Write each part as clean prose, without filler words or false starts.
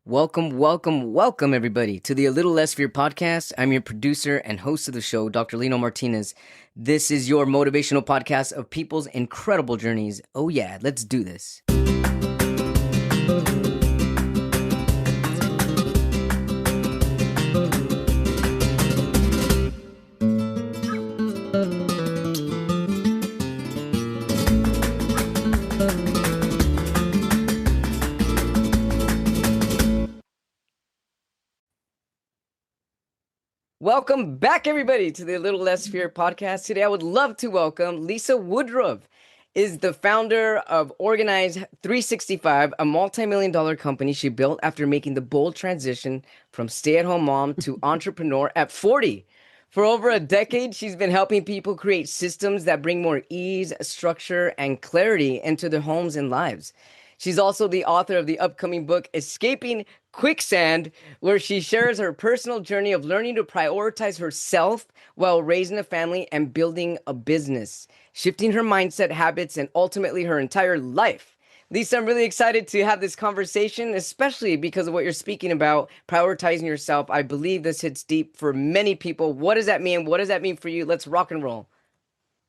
Welcome, everybody, to the A Little Less Fear podcast. I'm your producer and host of the show, Dr. Lino Martinez. This is your motivational podcast of people's incredible journeys. Oh, yeah, let's do this. Welcome back, everybody, to the A Little Less Fear podcast. Today, I would love to welcome Lisa Woodruff, is the founder of Organize 365, a multi-million-dollar company she built after making the bold transition from stay-at-home mom to entrepreneur at 40. For over a decade, she's been helping people create systems that bring more ease, structure, and clarity into their homes and lives. She's also the author of the upcoming book, Escaping Quicksand, where she shares her personal journey of learning to prioritize herself while raising a family and building a business, shifting her mindset, habits, and ultimately her entire life. Lisa, I'm really excited to have this conversation, especially because of what you're speaking about, prioritizing yourself. I believe this hits deep for many people. What does that mean? What does that mean for you? Let's rock and roll.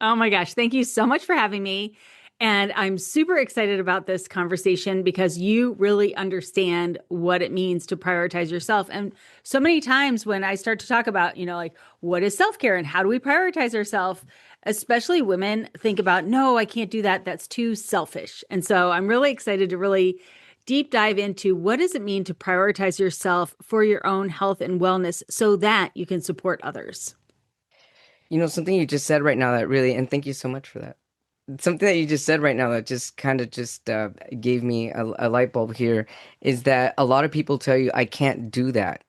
Oh my gosh. Thank you so much for having me. And I'm super excited about this conversation because you really understand what it means to prioritize yourself. And so many times when I start to talk about, like what is self-care and how do we prioritize ourselves, especially women think about, no, I can't do that. That's too selfish. And so I'm really excited to really deep dive into what does it mean to prioritize yourself for your own health and wellness so that you can support others. Something you just said right now that really, and thank you so much for that. Something that you just said right now that just kind of gave me a light bulb here is that a lot of people tell you, I can't do that.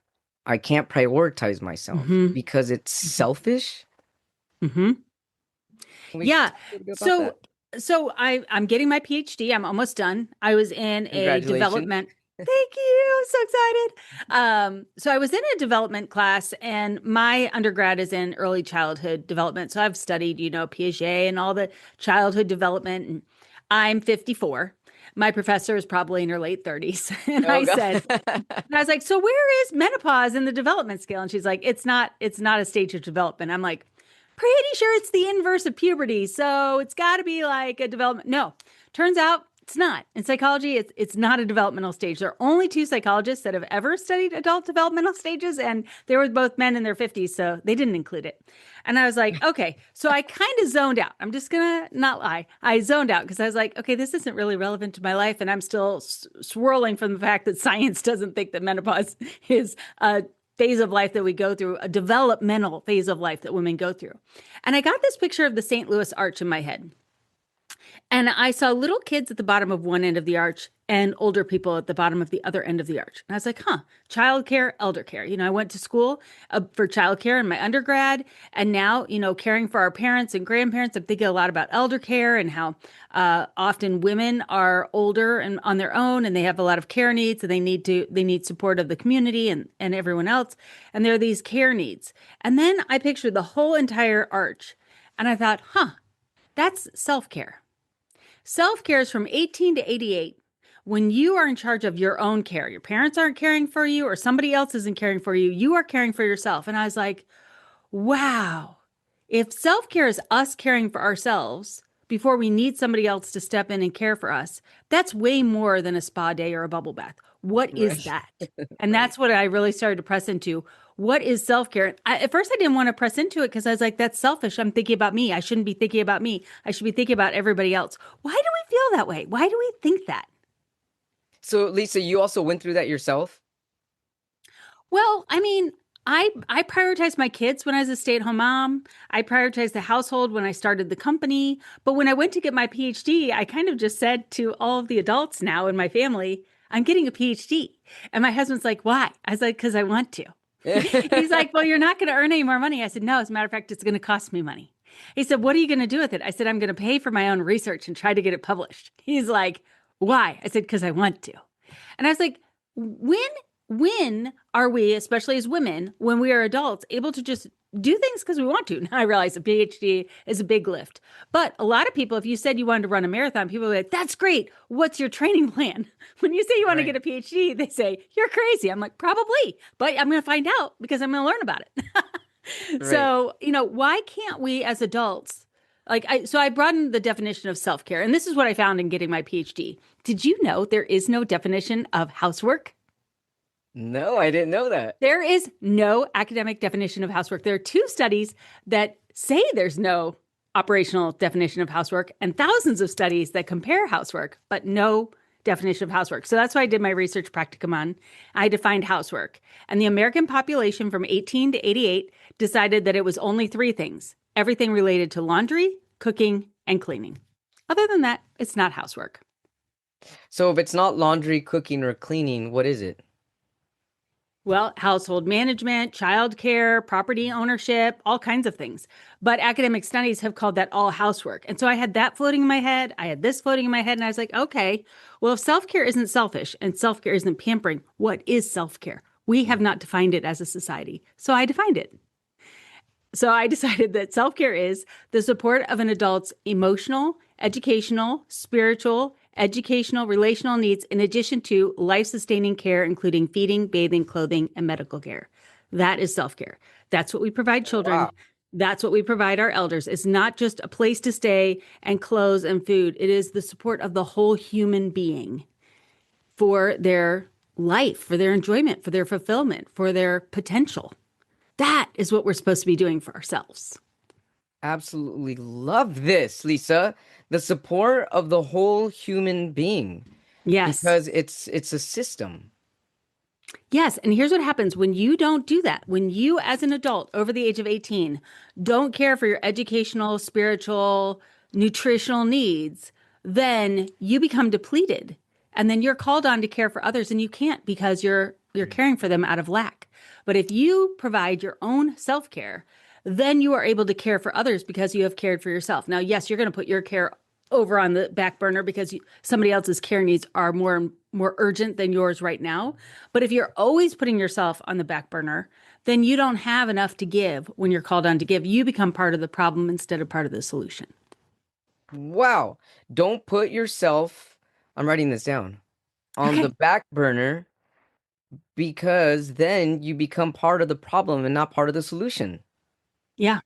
I can't prioritize myself because it's selfish. Mm-hmm. Yeah. So I'm getting my PhD. I'm almost done. I was in a development. Thank you. So excited. So I was in a development class and my undergrad is in early childhood development. So I've studied, Piaget and all the childhood development. And I'm 54. My professor is probably in her late 30s. And I was like, so where is menopause in the development scale? And she's like, it's not a stage of development. I'm like, pretty sure it's the inverse of puberty. So it's got to be like a development. No, turns out it's not. In psychology, it's not a developmental stage. There are only two psychologists that have ever studied adult developmental stages, and they were both men in their 50s, so they didn't include it. And I was like, okay. So I kind of zoned out. I'm just going to not lie. I zoned out because I was like, okay, this isn't really relevant to my life, and I'm still swirling from the fact that science doesn't think that menopause is a phase of life that we go through, a developmental phase of life that women go through. And I got this picture of the St. Louis Arch in my head. And I saw little kids at the bottom of one end of the arch and older people at the bottom of the other end of the arch. And I was like, childcare, elder care. I went to school for childcare in my undergrad. And now, caring for our parents and grandparents, I'm thinking a lot about elder care and how often women are older and on their own and they have a lot of care needs and they need support of the community and everyone else. And there are these care needs. And then I pictured the whole entire arch and I thought, that's self-care. Self-care is from 18 to 88 when you are in charge of your own care. Your parents aren't caring for you or somebody else isn't caring for you. You are caring for yourself. And I was like, wow, if self-care is us caring for ourselves before we need somebody else to step in and care for us, that's way more than a spa day or a bubble bath. What is that? And that's what I really started to press into. What is self-care? At first, I didn't want to press into it because I was like, that's selfish. I'm thinking about me. I shouldn't be thinking about me. I should be thinking about everybody else. Why do we feel that way? Why do we think that? So, Lisa, you also went through that yourself? Well, I mean, I prioritized my kids when I was a stay-at-home mom. I prioritized the household when I started the company. But when I went to get my PhD, I kind of just said to all of the adults now in my family, I'm getting a PhD. And my husband's like, why? I was like, because I want to. He's like, well, you're not going to earn any more money. I said, no, as a matter of fact, it's going to cost me money. He said, what are you going to do with it? I said, I'm going to pay for my own research and try to get it published. He's like, why? I said, because I want to. And I was like, when are we, especially as women, when we are adults, able to just do things because we want to. Now I realize a PhD is a big lift. But a lot of people, if you said you wanted to run a marathon, people are like, that's great. What's your training plan? When you say you want to get a PhD, they say, you're crazy. I'm like, probably, but I'm going to find out because I'm going to learn about it. Right. So, why can't we as adults, so I broadened the definition of self-care. And this is what I found in getting my PhD. Did you know there is no definition of housework? No, I didn't know that. There is no academic definition of housework. There are 2 studies that say there's no operational definition of housework and thousands of studies that compare housework, but no definition of housework. So that's why I did my research practicum on. I defined housework. And the American population from 18 to 88 decided that it was only 3 things: everything related to laundry, cooking, and cleaning. Other than that, it's not housework. So if it's not laundry, cooking, or cleaning, what is it? Well, household management, childcare, property ownership, all kinds of things. But academic studies have called that all housework. And so I had that floating in my head. I had this floating in my head. And I was like, okay, well, if self-care isn't selfish and self-care isn't pampering, what is self-care? We have not defined it as a society. So I defined it. So I decided that self-care is the support of an adult's emotional, educational, spiritual, educational, relational needs, in addition to life-sustaining care, including feeding, bathing, clothing, and medical care. That is self-care. That's what we provide children. Wow. That's what we provide our elders. It's not just a place to stay and clothes and food. It is the support of the whole human being for their life, for their enjoyment, for their fulfillment, for their potential. That is what we're supposed to be doing for ourselves. Absolutely love this, Lisa. The support of the whole human being. Yes. Because it's a system. Yes. And here's what happens when you don't do that. When you, as an adult over the age of 18, don't care for your educational, spiritual, nutritional needs, then you become depleted. And then you're called on to care for others, and you can't because you're caring for them out of lack. But if you provide your own self-care, then you are able to care for others because you have cared for yourself. Now, yes, you're going to put your care over on the back burner because somebody else's care needs are more urgent than yours right now. But if you're always putting yourself on the back burner, then you don't have enough to give when you're called on to give. You become part of the problem instead of part of the solution. Wow. Don't put yourself, I'm writing this down, on the back burner, because then you become part of the problem and not part of the solution. Yeah.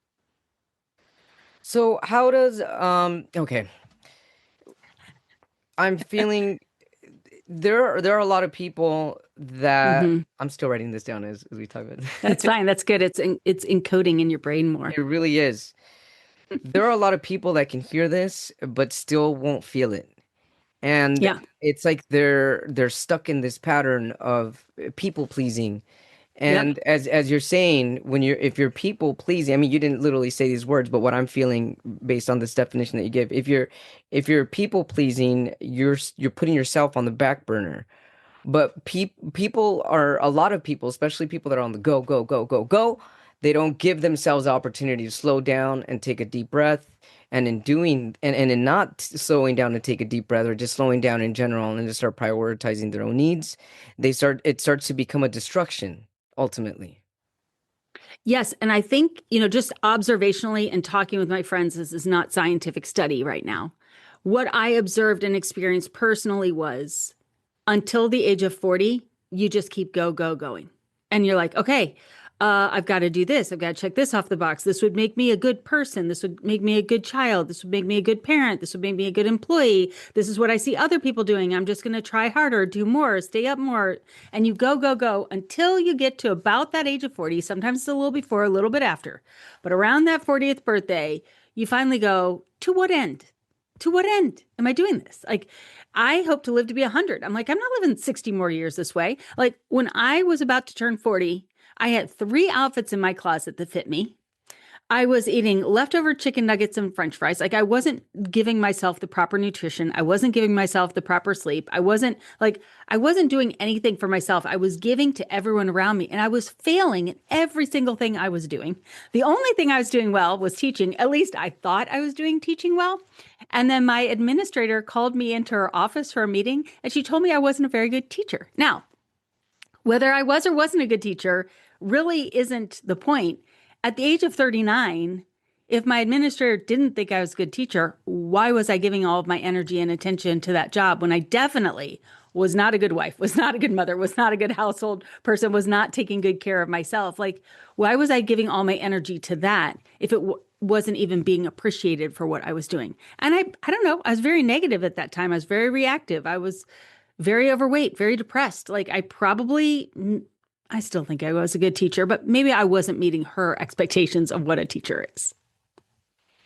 So how does okay. I'm feeling there are a lot of people that I'm still writing this down as we talk about it. That's fine. That's good. It's encoding in your brain more. It really is. There are a lot of people that can hear this but still won't feel it. And it's like they're stuck in this pattern of people pleasing. And as you're saying, if you're people pleasing, I mean, you didn't literally say these words, but what I'm feeling based on this definition that you give, if you're people pleasing, you're putting yourself on the back burner. But people are, a lot of people, especially people that are on the go, go, go, go, go, they don't give themselves the opportunity to slow down and take a deep breath. And in not slowing down to take a deep breath, or just slowing down in general and just start prioritizing their own needs, it starts to become a destruction ultimately. Yes. And I think, just observationally and talking with my friends, this is not scientific study right now. What I observed and experienced personally was until the age of 40, you just keep going. And you're like, okay, I've got to do this. I've got to check this off the box. This would make me a good person. This would make me a good child. This would make me a good parent. This would make me a good employee. This is what I see other people doing. I'm just going to try harder, do more, stay up more. And you go until you get to about that age of 40. Sometimes it's a little before, a little bit after. But around that 40th birthday, you finally go, to what end? To what end am I doing this? Like, I hope to live to be 100. I'm like, I'm not living 60 more years this way. Like, when I was about to turn 40, I had 3 outfits in my closet that fit me. I was eating leftover chicken nuggets and French fries. Like, I wasn't giving myself the proper nutrition. I wasn't giving myself the proper sleep. I wasn't doing anything for myself. I was giving to everyone around me, and I was failing in every single thing I was doing. The only thing I was doing well was teaching. At least I thought I was doing teaching well. And then my administrator called me into her office for a meeting, and she told me I wasn't a very good teacher. Now, whether I was or wasn't a good teacher really isn't the point. at the age of 39, if my administrator didn't think I was a good teacher, why was I giving all of my energy and attention to that job when I definitely was not a good wife, was not a good mother, was not a good household person, was not taking good care of myself? Like, why was I giving all my energy to that if it wasn't even being appreciated for what I was doing? And I don't know, I was very negative at that time. I was very reactive. I was very overweight, very depressed. Like I still think I was a good teacher, but maybe I wasn't meeting her expectations of what a teacher is.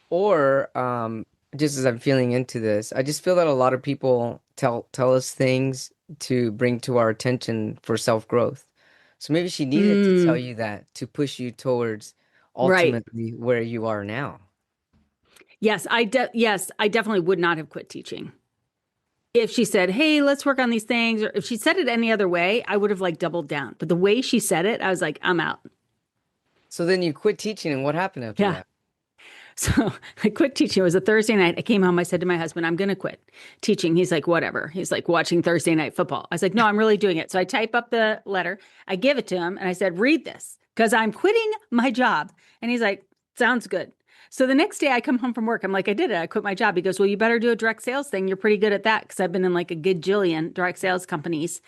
Or just as I'm feeling into this, I just feel that a lot of people tell us things to bring to our attention for self-growth. So maybe she needed to tell you that to push you towards Right. ultimately where you are now. Yes, I definitely would not have quit teaching. If she said, "Hey, let's work on these things," or if she said it any other way, I would have like doubled down. But the way she said it, I was like, I'm out. So then you quit teaching, and what happened after Yeah. that? So I quit teaching. It was a Thursday night. I came home. I said to my husband, I'm going to quit teaching. He's like, whatever. He's like watching Thursday night football. I was like, no, I'm really doing it. So I type up the letter. I give it to him and I said, read this because I'm quitting my job. And he's like, sounds good. So the next day I come home from work. I'm like, I did it. I quit my job. He goes, well, you better do a direct sales thing. You're pretty good at that because I've been in like a gajillion direct sales companies.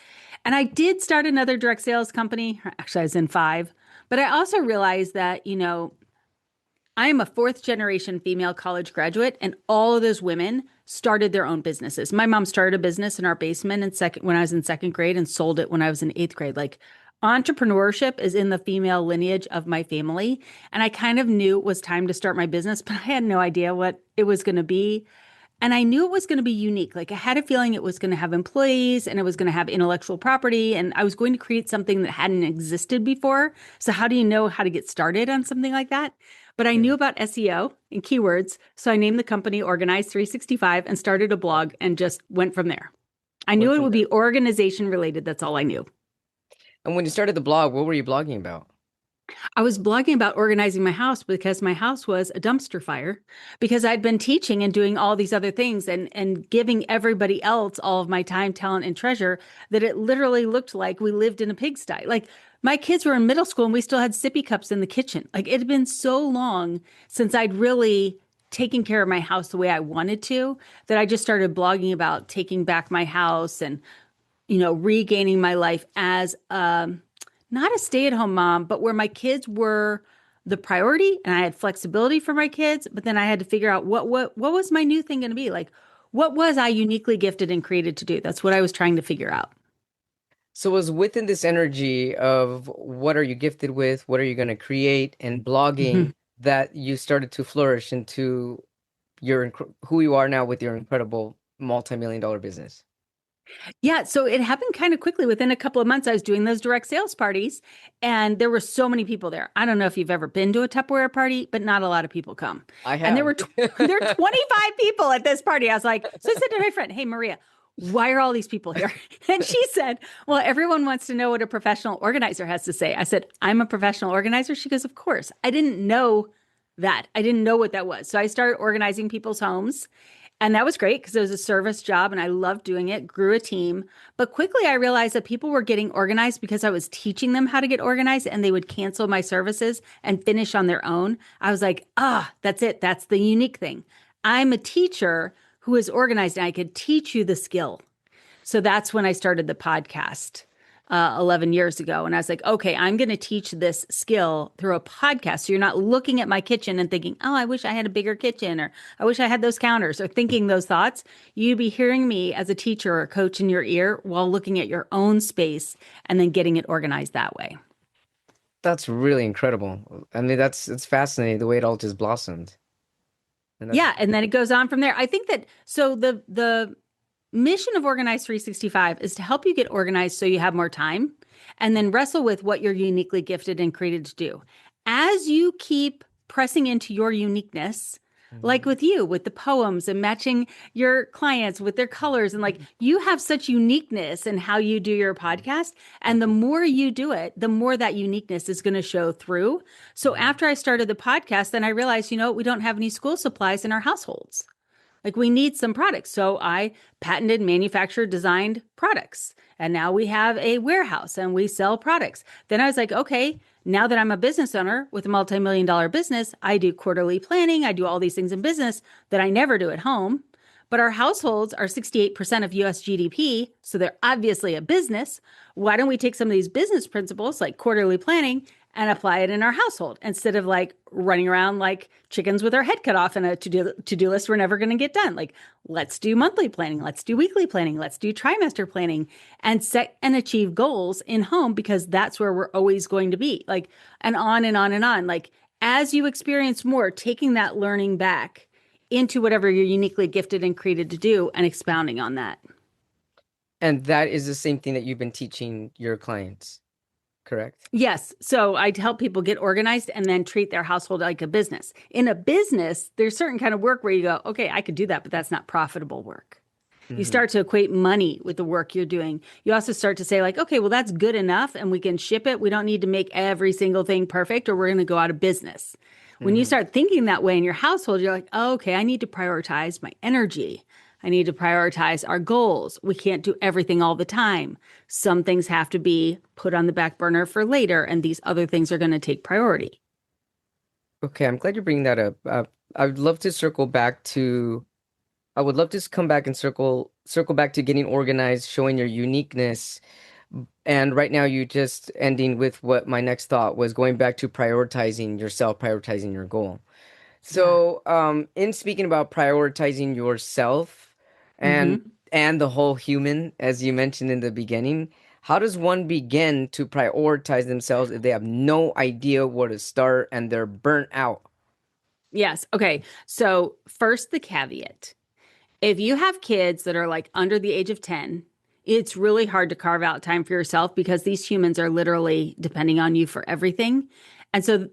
And I did start another direct sales company. Actually, I was in 5. But I also realized that, I am a 4th generation female college graduate, and all of those women started their own businesses. My mom started a business in our basement when I was in 2nd grade and sold it when I was in 8th grade. Like entrepreneurship is in the female lineage of my family. And I kind of knew it was time to start my business, but I had no idea what it was going to be. And I knew it was going to be unique. Like I had a feeling it was going to have employees and it was going to have intellectual property. And I was going to create something that hadn't existed before. So how do you know how to get started on something like that? But I knew about SEO and keywords. So I named the company Organize 365 and started a blog and just went from there. I knew it would be organization related. That's all I knew. And when you started the blog, what were you blogging about? I was blogging about organizing my house because my house was a dumpster fire because I'd been teaching and doing all these other things and giving everybody else all of my time, talent, and treasure that it literally looked like we lived in a pigsty. Like my kids were in middle school and we still had sippy cups in the kitchen. Like it had been so long since I'd really taken care of my house the way I wanted to that I just started blogging about taking back my house and, regaining my life as not a stay-at-home mom, but where my kids were the priority and I had flexibility for my kids, but then I had to figure out what was my new thing going to be? Like what was I uniquely gifted and created to do? That's what I was trying to figure out. So it was within this energy of what are you gifted with, what are you going to create, and blogging that you started to flourish into who you are now with your incredible multi-million-dollar business. Yeah, so it happened kind of quickly. Within a couple of months, I was doing those direct sales parties, and there were so many people there. I don't know if you've ever been to a Tupperware party, but not a lot of people come. I have. And there were 25 people at this party. I was like, so I said to my friend, "Hey, Maria, why are all these people here?" And she said, "Well, everyone wants to know what a professional organizer has to say." I said, "I'm a professional organizer." She goes, "Of course." I didn't know that. I didn't know what that was. So I started organizing people's homes. And that was great because it was a service job and I loved doing it, grew a team. But quickly I realized that people were getting organized because I was teaching them how to get organized and they would cancel my services and finish on their own. I was like, that's it. That's the unique thing. I'm a teacher who is organized and I could teach you the skill. So that's when I started the podcast 11 years ago. And I was like, okay, I'm going to teach this skill through a podcast. So you're not looking at my kitchen and thinking, oh, I wish I had a bigger kitchen, or I wish I had those counters, or thinking those thoughts. You'd be hearing me as a teacher or a coach in your ear while looking at your own space and then getting it organized that way. That's really incredible. I mean, it's fascinating the way it all just blossomed. And then it goes on from there. I think that so the mission of Organize 365 is to help you get organized so you have more time and then wrestle with what you're uniquely gifted and created to do. As you keep pressing into your uniqueness, like with you, with the poems and matching your clients with their colors, and like you have such uniqueness in how you do your podcast. And the more you do it, the more that uniqueness is going to show through. So after I started the podcast, then I realized, we don't have any school supplies in our households. Like we need some products. So I patented, manufactured, designed products. And now we have a warehouse and we sell products. Then I was like, okay, now that I'm a business owner with a multi-million-dollar business, I do quarterly planning. I do all these things in business that I never do at home. But our households are 68% of US GDP, so they're obviously a business. Why don't we take some of these business principles like quarterly planning and apply it in our household instead of like running around like chickens with our head cut off in a to-do list we're never going to get done. Like, let's do monthly planning, let's do weekly planning, let's do trimester planning and set and achieve goals in home because that's where we're always going to be. Like, and on and on and on. Like, as you experience more, taking that learning back into whatever you're uniquely gifted and created to do and expounding on that. And that is the same thing that you've been teaching your clients, correct? Yes. So I help people get organized and then treat their household like a business. In a business, there's certain kind of work where you go, okay, I could do that, but that's not profitable work. You start to equate money with the work you're doing. You also start to say like, okay, well, that's good enough and we can ship it. We don't need to make every single thing perfect or we're going to go out of business. When you start thinking that way in your household, you're like, oh, okay, I need to prioritize my energy. I need to prioritize our goals. We can't do everything all the time. Some things have to be put on the back burner for later, and these other things are going to take priority. Okay, I'm glad you're bringing that up. I would love to circle back to, I would love to come back and circle back to getting organized, showing your uniqueness. And right now, you just ending with what my next thought was going back to prioritizing yourself, prioritizing your goal. So, in speaking about prioritizing yourself and the whole human, as you mentioned in the beginning, how does one begin to prioritize themselves if they have no idea where to start and they're burnt out? Yes. Okay. So first, the caveat. If you have kids that are like under the age of 10, it's really hard to carve out time for yourself because these humans are literally depending on you for everything. And so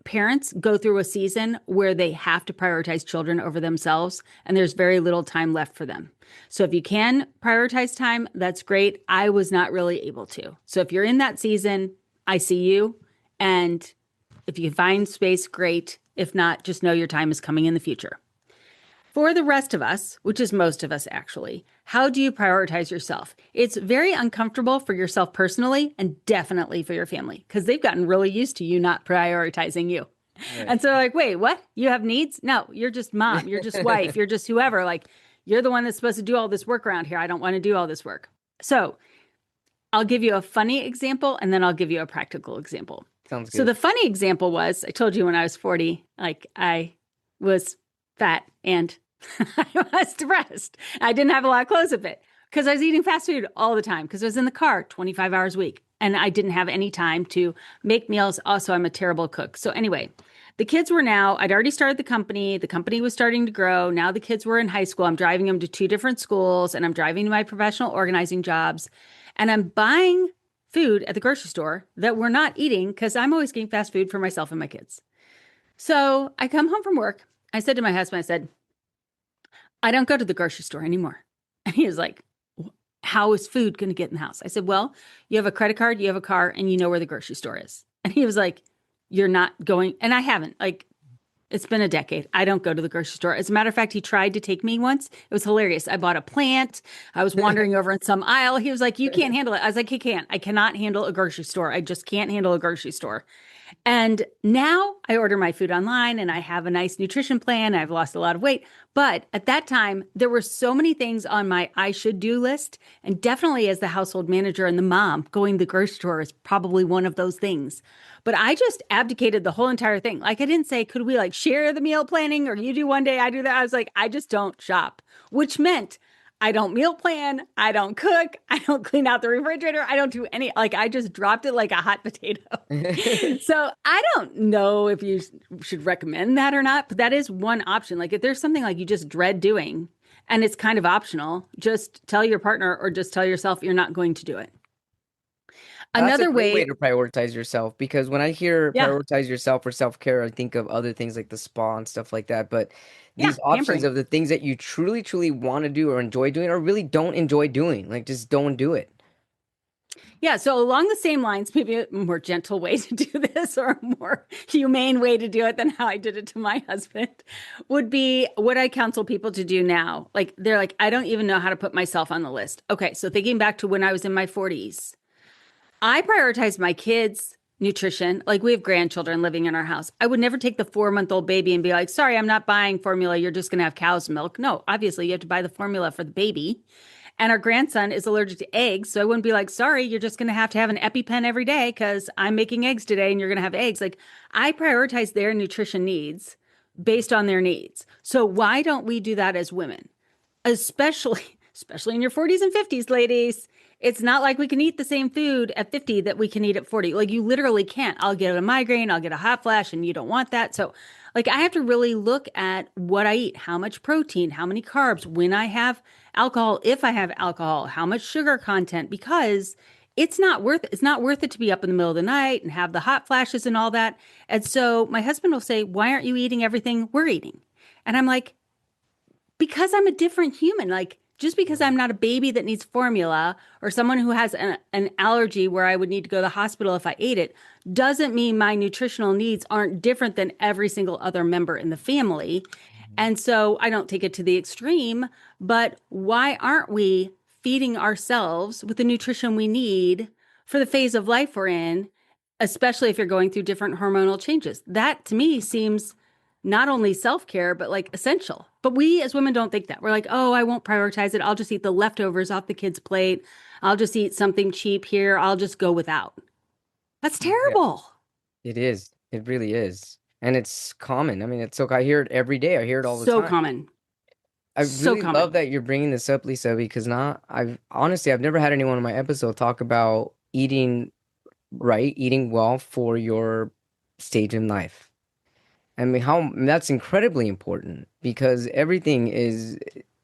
parents go through a season where they have to prioritize children over themselves, and there's very little time left for them. So if you can prioritize time, that's great. I was not really able to. So if you're in that season, I see you. And if you find space, great. If not, just know your time is coming in the future. For the rest of us, which is most of us actually, how do you prioritize yourself? It's very uncomfortable for yourself personally and definitely for your family because they've gotten really used to you not prioritizing you. Right. And so like, wait, what? You have needs? No, you're just mom. You're just wife. You're just whoever. Like, you're the one that's supposed to do all this work around here. I don't want to do all this work. So I'll give you a funny example and then I'll give you a practical example. Sounds good. So the funny example was, I told you when I was 40, like I was fat and I was depressed. I didn't have a lot of clothes of it because I was eating fast food all the time because I was in the car 25 hours a week and I didn't have any time to make meals. Also, I'm a terrible cook. So anyway, the kids were now, I'd already started the company. The company was starting to grow. Now the kids were in high school. I'm driving them to 2 different schools and I'm driving to my professional organizing jobs. And I'm buying food at the grocery store that we're not eating because I'm always getting fast food for myself and my kids. So I come home from work. I said to my husband, I said, I don't go to the grocery store anymore. And he was like, how is food going to get in the house? I said, well, you have a credit card, you have a car, and you know where the grocery store is. And he was like, you're not going. And I haven't. Like, it's been a decade. I don't go to the grocery store. As a matter of fact, he tried to take me once. It was hilarious. I bought a plant. I was wandering over in some aisle. He was like, you can't handle it. I was like, he can't. I cannot handle a grocery store. I just can't handle a grocery store. And now I order my food online and I have a nice nutrition plan. I've lost a lot of weight. But at that time, there were so many things on my I should do list. And definitely as the household manager and the mom, going to the grocery store is probably one of those things. But I just abdicated the whole entire thing. Like I didn't say, could we like share the meal planning or you do one day, I do that. I was like, I just don't shop, which meant I don't meal plan. I don't cook. I don't clean out the refrigerator. I don't do any, like I just dropped it like a hot potato. So I don't know if you should recommend that or not, but that is one option. Like if there's something like you just dread doing and it's kind of optional, just tell your partner or just tell yourself you're not going to do it. Another way to prioritize yourself, because when I hear prioritize yourself for self-care, I think of other things like the spa and stuff like that. But these options of the things that you truly, truly want to do or enjoy doing or really don't enjoy doing, like just don't do it. Yeah, so along the same lines, maybe a more gentle way to do this or a more humane way to do it than how I did it to my husband would be what I counsel people to do now. Like, they're like, I don't even know how to put myself on the list. Okay, so thinking back to when I was in my 40s, I prioritized my kids' nutrition. Like, we have grandchildren living in our house. I would never take the 4-month-old baby and be like, sorry, I'm not buying formula. You're just going to have cow's milk. No, obviously, you have to buy the formula for the baby. And our grandson is allergic to eggs. So I wouldn't be like, sorry, you're just going to have an EpiPen every day because I'm making eggs today and you're going to have eggs. Like, I prioritize their nutrition needs based on their needs. So why don't we do that as women? Especially in your 40s and 50s, ladies. It's not like we can eat the same food at 50 that we can eat at 40. Like, you literally can't. I'll get a migraine, I'll get a hot flash, and you don't want that. So, like, I have to really look at what I eat, how much protein, how many carbs, when I have alcohol, if I have alcohol, how much sugar content, because it's not worth it to be up in the middle of the night and have the hot flashes and all that. And so my husband will say, "Why aren't you eating everything we're eating?" And I'm like, because I'm a different human. Like, just because I'm not a baby that needs formula or someone who has an allergy where I would need to go to the hospital if I ate it, doesn't mean my nutritional needs aren't different than every single other member in the family. And so I don't take it to the extreme, but why aren't we feeding ourselves with the nutrition we need for the phase of life we're in, especially if you're going through different hormonal changes? That to me seems not only self-care, but like essential. But we as women don't think that. We're like, oh, I won't prioritize it. I'll just eat the leftovers off the kid's plate. I'll just eat something cheap here. I'll just go without. That's Yeah, terrible. it is. It really is. And it's common. I mean, it's so I hear it every day. I hear it all the So time. common. I So really love common. that you're bringing this up, Lisa, because not I've honestly I've never had anyone on my episode talk about eating right, eating well for your stage in life. I mean, how that's incredibly important because everything is,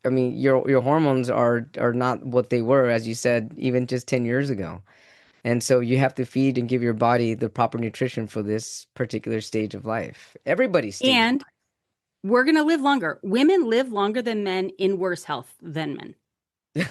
I mean, your hormones are not what they were, as you said, even just 10 years ago. And so you have to feed and give your body the proper nutrition for this particular stage of life. Everybody's stage of And we're going to live longer. Women live longer than men in worse health than men.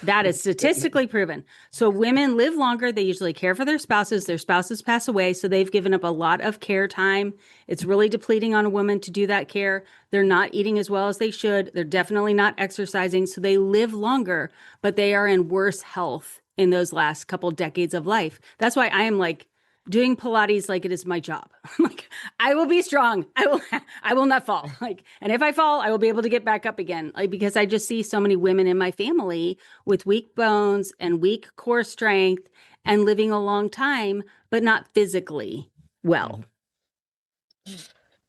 That is life. statistically proven. So women live longer. They usually care for their spouses. Their spouses pass away. So they've given up a lot of care time. It's really depleting on a woman to do that care. They're not eating as well as they should. They're definitely not exercising. So they live longer, but they are in worse health in those last couple decades of life. That's why I am like doing Pilates like it is my job. Like, I will be strong. I will not fall. Like, and if I fall, I will be able to get back up again. Like, because I just see so many women in my family with weak bones and weak core strength and living a long time, but not physically well.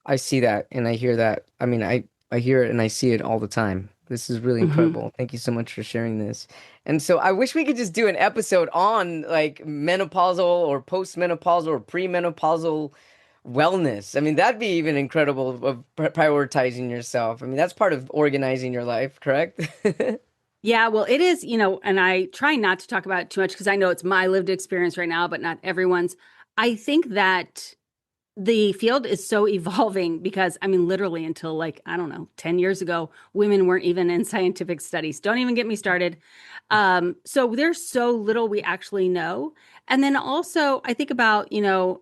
I see that and I hear that. I mean, I hear it and I see it all the time. This is really Mm-hmm. incredible. Thank you so much for sharing this. And so I wish we could just do an episode on like menopausal or postmenopausal or premenopausal wellness. I mean, that'd be even incredible of prioritizing yourself. I mean, that's part of organizing your life, correct? Yeah, well, it is, and I try not to talk about it too much because I know it's my lived experience right now, but not everyone's. I think that the field is so evolving because, I mean, literally until like, I don't know, 10 years ago, women weren't even in scientific studies. Don't even get me started. So there's so little we actually know. And then also, I think about,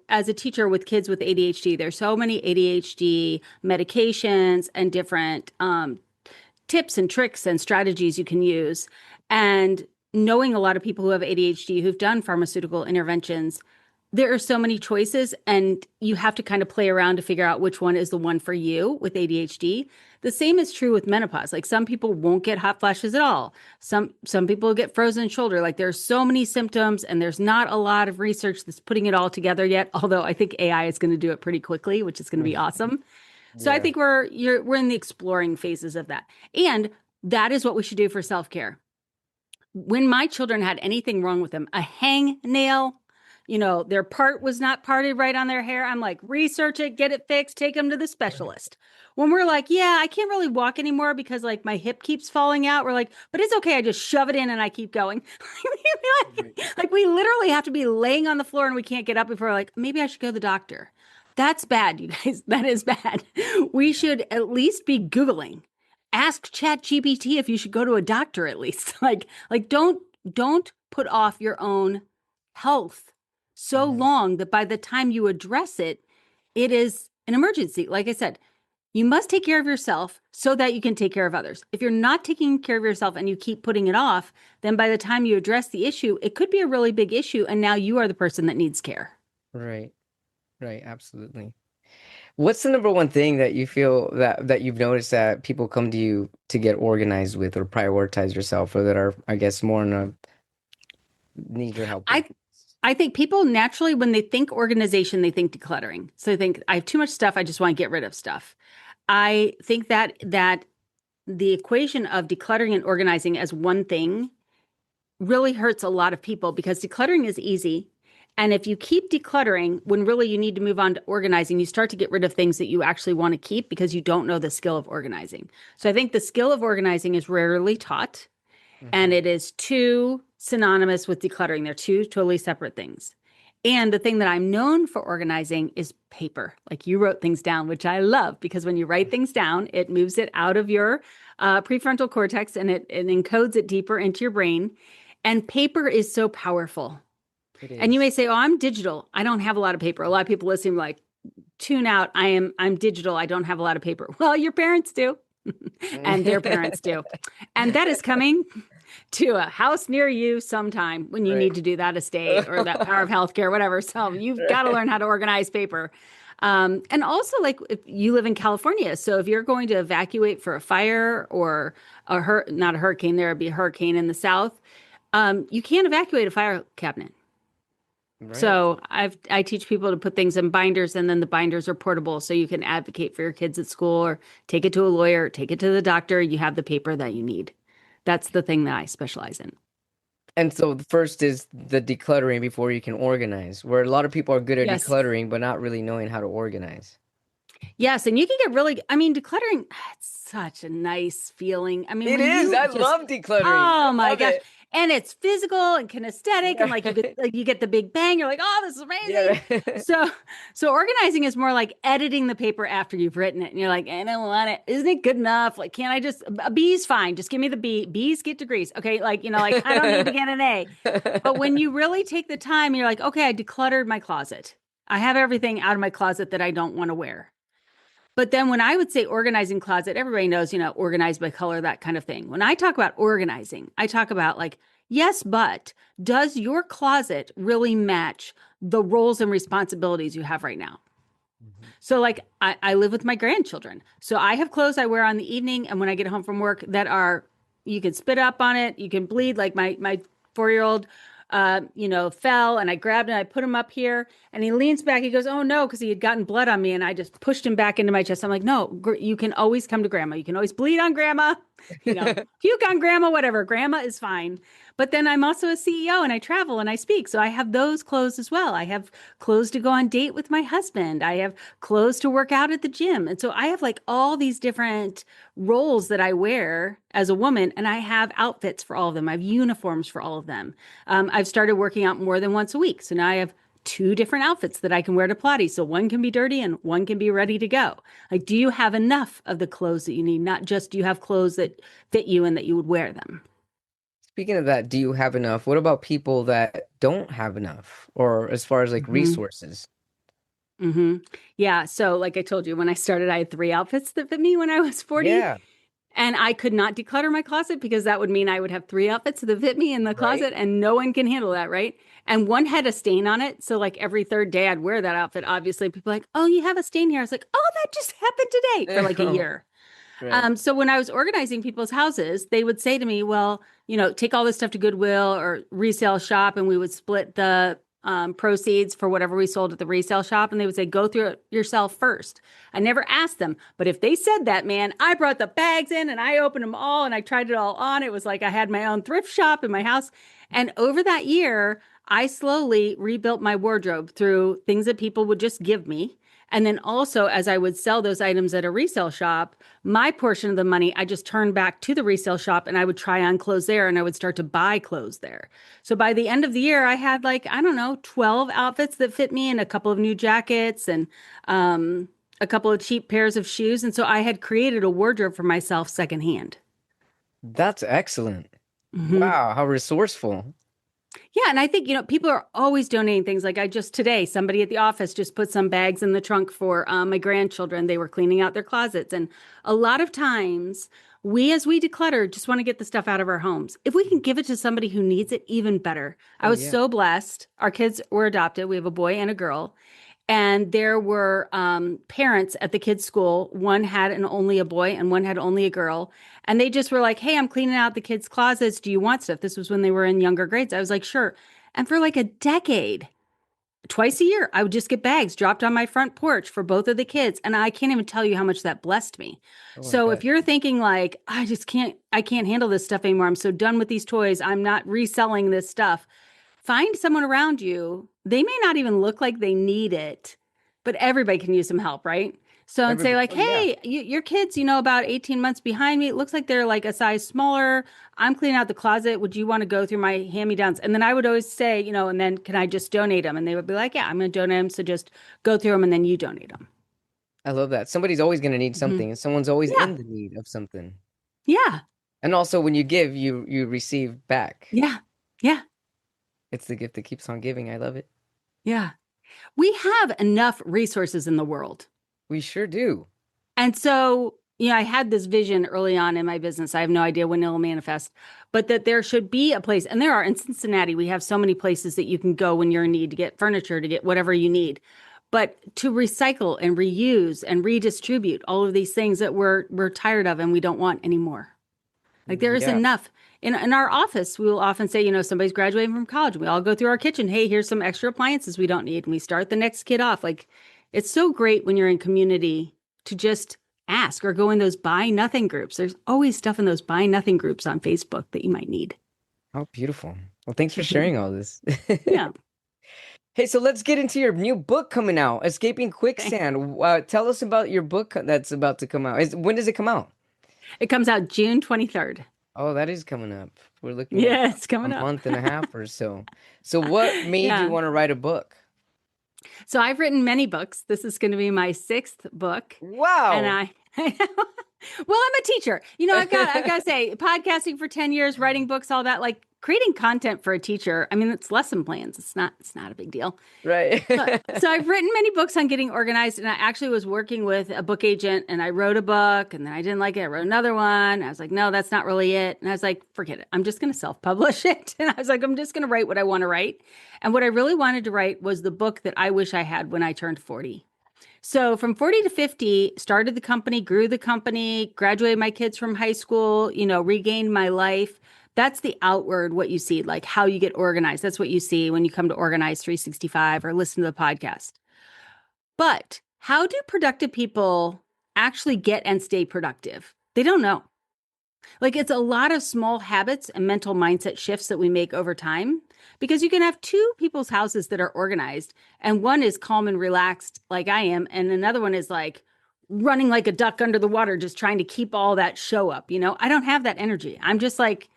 as a teacher with kids with ADHD, there's so many ADHD medications and different tips and tricks and strategies you can use. And knowing a lot of people who have ADHD who've done pharmaceutical interventions, there are so many choices, and you have to kind of play around to figure out which one is the one for you with ADHD. The same is true with menopause. Like, some people won't get hot flashes at all. Some people get frozen shoulder. Like, there's so many symptoms, and there's not a lot of research that's putting it all together yet. Although I think AI is going to do it pretty quickly, which is going to be awesome. So I Yeah. think we're in the exploring phases of that. And that is what we should do for self-care. When my children had anything wrong with them, a hang nail, their part was not parted right on their hair, I'm like, research it, get it fixed, take them to the specialist. When we're like, yeah, I can't really walk anymore because like my hip keeps falling out, we're like, but it's okay, I just shove it in and I keep going. Like, we literally have to be laying on the floor and we can't get up before we're like, maybe I should go to the doctor. That's bad, you guys. That is bad. We should at least be Googling. Ask Chat GPT if you should go to a doctor at least. Like don't put off your own health so long that by the time you address it, it is an emergency. Like I said, you must take care of yourself so that you can take care of others. If you're not taking care of yourself and you keep putting it off, then by the time you address the issue, it could be a really big issue. And now you are the person that needs care. Right. Right. Absolutely. What's the number one thing that you feel that you've noticed that people come to you to get organized with or prioritize yourself, or that are, I guess, more in a need your help with? I think people naturally, when they think organization, they think decluttering. So they think I have too much stuff. I just want to get rid of stuff. I think that the equation of decluttering and organizing as one thing really hurts a lot of people because decluttering is easy. And if you keep decluttering when really you need to move on to organizing, you start to get rid of things that you actually want to keep because you don't know the skill of organizing. So I think the skill of organizing is rarely taught, and it is too synonymous with decluttering. They're two totally separate things. And the thing that I'm known for organizing is paper. Like you wrote things down, which I love because when you write things down, it moves it out of your prefrontal cortex and it encodes it deeper into your brain. And paper is so powerful. And you may say, "Oh, I'm digital. I don't have a lot of paper." A lot of people listening like, "Tune out. I'm digital. I don't have a lot of paper." Well, your parents do, and their parents do, and that is coming to a house near you sometime when you need to do that estate or that power of healthcare, whatever. So you've got to learn how to organize paper. And also, like if you live in California, so if you're going to evacuate for a fire or not a hurricane, there would be a hurricane in the south. You can't evacuate a fire cabinet. Right. So I teach people to put things in binders, and then the binders are portable, so you can advocate for your kids at school or take it to a lawyer, take it to the doctor. You have the paper that you need. That's the thing that I specialize in. And so the first is the decluttering before you can organize, where a lot of people are good at decluttering, but not really knowing how to organize. Yes, and you can get really, I mean, decluttering, it's such a nice feeling. I mean, it is. I love decluttering. Oh my gosh. And it's physical and kinesthetic, and like you get the big bang. You're like, "Oh, this is amazing!" Yeah. So organizing is more like editing the paper after you've written it, and you're like, "I don't want it. Isn't it good enough? Like, can't I just a B's fine? Just give me the B. B's get degrees, okay? Like, like I don't need to get an A." But when you really take the time, you're like, "Okay, I decluttered my closet. I have everything out of my closet that I don't want to wear." But then when I would say organizing closet, everybody knows, organized by color, that kind of thing. When I talk about organizing, I talk about like, yes, but does your closet really match the roles and responsibilities you have right now? So like I live with my grandchildren. So I have clothes I wear on the evening and when I get home from work that are, you can spit up on it, you can bleed. Like my 4-year-old fell and I grabbed him, I put him up here and he leans back. He goes, "Oh no," because he had gotten blood on me and I just pushed him back into my chest. I'm like, "No, you can always come to grandma. You can always bleed on grandma, puke on grandma, whatever. Grandma is fine." But then I'm also a CEO and I travel and I speak. So I have those clothes as well. I have clothes to go on date with my husband. I have clothes to work out at the gym. And so I have like all these different roles that I wear as a woman, and I have outfits for all of them. I have uniforms for all of them. I've started working out more than once a week. So now I have 2 different outfits that I can wear to Pilates. So one can be dirty and one can be ready to go. Like, do you have enough of the clothes that you need? Not just do you have clothes that fit you and that you would wear them? Speaking of that, do you have enough? What about people that don't have enough, or as far as like resources? Yeah. So like I told you, when I started, I had 3 outfits that fit me when I was 40. Yeah. And I could not declutter my closet because that would mean I would have 3 outfits that fit me in the closet, and no one can handle that, right? And one had a stain on it. So like every 3rd day I'd wear that outfit. Obviously people are like, "Oh, you have a stain here." I was like, "Oh, that just happened today," for like a year. Right. So when I was organizing people's houses, they would say to me, "Well, take all this stuff to Goodwill or resale shop," and we would split the proceeds for whatever we sold at the resale shop. And they would say, "Go through it yourself first." I never asked them, but if they said that, man, I brought the bags in and I opened them all and I tried it all on. It was like I had my own thrift shop in my house. And over that year, I slowly rebuilt my wardrobe through things that people would just give me. And then also, as I would sell those items at a resale shop, my portion of the money, I just turned back to the resale shop and I would try on clothes there and I would start to buy clothes there. So by the end of the year, I had 12 outfits that fit me and a couple of new jackets and a couple of cheap pairs of shoes. And so I had created a wardrobe for myself secondhand. That's excellent. Wow, how resourceful. Yeah, and I think, people are always donating things. Like I just today, somebody at the office just put some bags in the trunk for my grandchildren. They were cleaning out their closets. And a lot of times, as we declutter, just want to get the stuff out of our homes. If we can give it to somebody who needs it, even better. I Oh was yeah. so blessed. Our kids were adopted. We have a boy and a girl. And there were parents at the kids' school. One had only a boy and one had only a girl. And they just were like, "Hey, I'm cleaning out the kids' closets. Do you want stuff?" This was when they were in younger grades. I was like, "Sure." And for like a decade, twice a year, I would just get bags dropped on my front porch for both of the kids. And I can't even tell you how much that blessed me. Oh, I So if bet. you're thinking like, I can't handle this stuff anymore. I'm so done with these toys. I'm not reselling this stuff. Find someone around you. They may not even look like they need it, but everybody can use some help, right? So, and say Everybody. like, Oh yeah. "Hey, your kids, about 18 months behind me. It looks like they're like a size smaller. I'm cleaning out the closet. Would you want to go through my hand-me-downs?" And then I would always say, and then can I just donate them? And they would be like, "Yeah, I'm going to donate them. So just go through them and then you donate them." I love that. Somebody's always going to need Hmm. something, and someone's always Yeah. in the need of something. Yeah. And also, when you give, you receive back. Yeah. Yeah. It's the gift that keeps on giving. I love it. Yeah. We have enough resources in the world. We sure do. And so, I had this vision early on in my business. I have no idea when it'll manifest, but that there should be a place. And there are in Cincinnati, we have so many places that you can go when you're in need to get furniture, to get whatever you need. But to recycle and reuse and redistribute all of these things that we're tired of and we don't want anymore. Like there is Yeah. enough. In our office, we will often say, somebody's graduating from college. We all go through our kitchen. Hey, here's some extra appliances we don't need. And we start the next kid off. Like it's so great when you're in community to just ask or go in those buy nothing groups. There's always stuff in those buy nothing groups on Facebook that you might need. Oh, beautiful. Well, thanks for Mhm. sharing all this. Yeah. Hey, so let's get into your new book coming out, Escaping Okay. Quicksand. Tell us about your book that's about to come out. When does it come out? It comes out June 23rd. Oh, that is coming up. We're looking at Yeah, it's a coming up. month and a half or so. So what made you Yeah. want to write a book? So I've written many books. This is going to be my sixth book. And Wow. well, I'm a teacher. I've got to say, podcasting for 10 years, writing books, all that, like creating content for a teacher. I mean, it's lesson plans. It's not a big deal. Right. So I've written many books on getting organized, and I actually was working with a book agent, and I wrote a book, and then I didn't like it. I wrote another one. I was like, no, that's not really it. And I was like, forget it. I'm just going to self-publish it. And I was like, I'm just going to write what I want to write. And what I really wanted to write was the book that I wish I had when I turned 40. So from 40 to 50, started the company, grew the company, graduated my kids from high school, regained my life. That's the outward what you see, like how you get organized. That's what you see when you come to Organize 365 or listen to the podcast. But how do productive people actually get and stay productive? They don't know. Like it's a lot of small habits and mental mindset shifts that we make over time because you can have two people's houses that are organized and one is calm and relaxed like I am and another one is like running like a duck under the water just trying to keep all that show up, I don't have that energy. I'm just like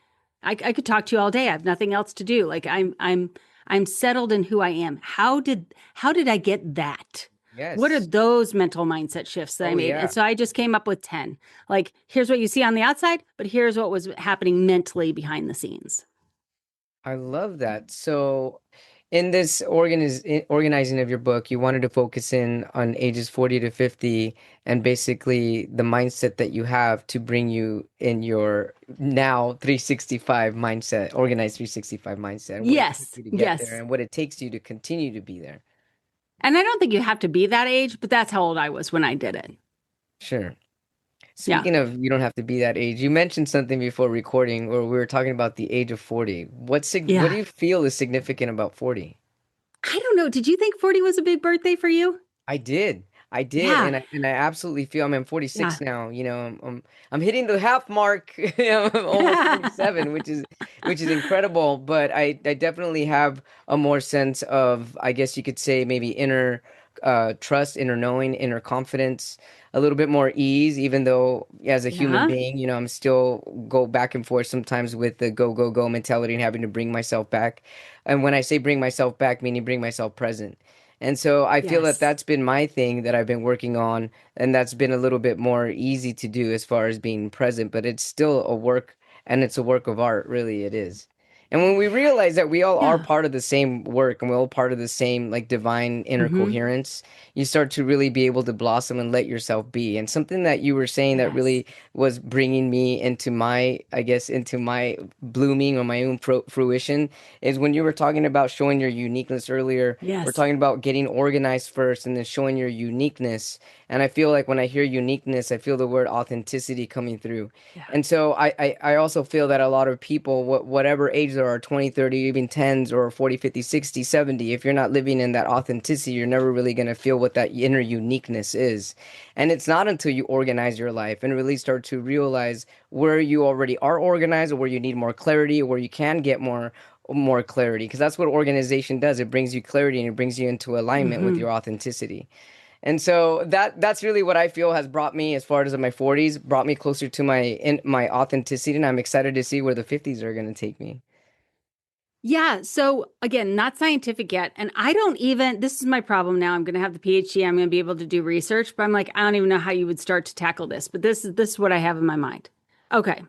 I could talk to you all day. I have nothing else to do. Like I'm settled in who I am. How did I get that? What are Yes. those mental mindset shifts that I Oh made? And yeah. so I just came up with 10. Like, here's what you see on the outside, but here's what was happening mentally behind the scenes. I love that. So, in this organizing of your book, you wanted to focus in on ages 40 to 50 and basically the mindset that you have to bring you in your now 365 mindset, organized 365 mindset, and what it took Yes, you to get there yes. and what it takes you to continue to be there. And I don't think you have to be that age, but that's how old I was when I did it. Sure. Yeah. Speaking of, you don't have to be that age. You mentioned something before recording, or we were talking about the age of 40. What do Yeah. you feel is significant about 40? I don't know. Did you think 40 was a big birthday for you? I did. I did, Yeah. and I absolutely feel I'm 46 Yeah. now. I'm hitting the half mark. I'm almost 47, which is incredible. But I definitely have a more sense of, I guess you could say, maybe inner trust, inner knowing, inner confidence, a little bit more ease. Even though as a human Yeah. being, I'm still go back and forth sometimes with the go go go mentality and having to bring myself back. And when I say bring myself back, meaning bring myself present. And so I feel that Yes. that's been my thing that I've been working on, and that's been a little bit more easy to do as far as being present, but it's still a work and it's a work of art, really it is. And when we realize that we all are Yeah. part of the same work and we're all part of the same like divine inner Mm-hmm. coherence, you start to really be able to blossom and let yourself be. And something that you were saying that Yes. really was bringing me into my, I guess, into my blooming or my own fruition is when you were talking about showing your uniqueness earlier. We're Yes. talking about getting organized first and then showing your uniqueness. And I feel like when I hear uniqueness, I feel the word authenticity coming through. Yeah. And so I also feel that a lot of people, whatever age there are, 20, 30, even 10s or 40, 50, 60, 70, if you're not living in that authenticity, you're never really going to feel what that inner uniqueness is. And it's not until you organize your life and really start to realize where you already are organized or where you need more clarity or where you can get more clarity, because that's what organization does. It brings you clarity and it brings you into alignment with Mm-hmm. your authenticity. And so that's really what I feel has brought me as far as in my 40s, brought me closer to my authenticity, and I'm excited to see where the 50s are going to take me. Yeah. So again, not scientific yet. And I don't even, this is my problem now. I'm going to have the PhD. I'm going to be able to do research, but I'm like, I don't even know how you would start to tackle this. But this is what I have in my mind. Okay.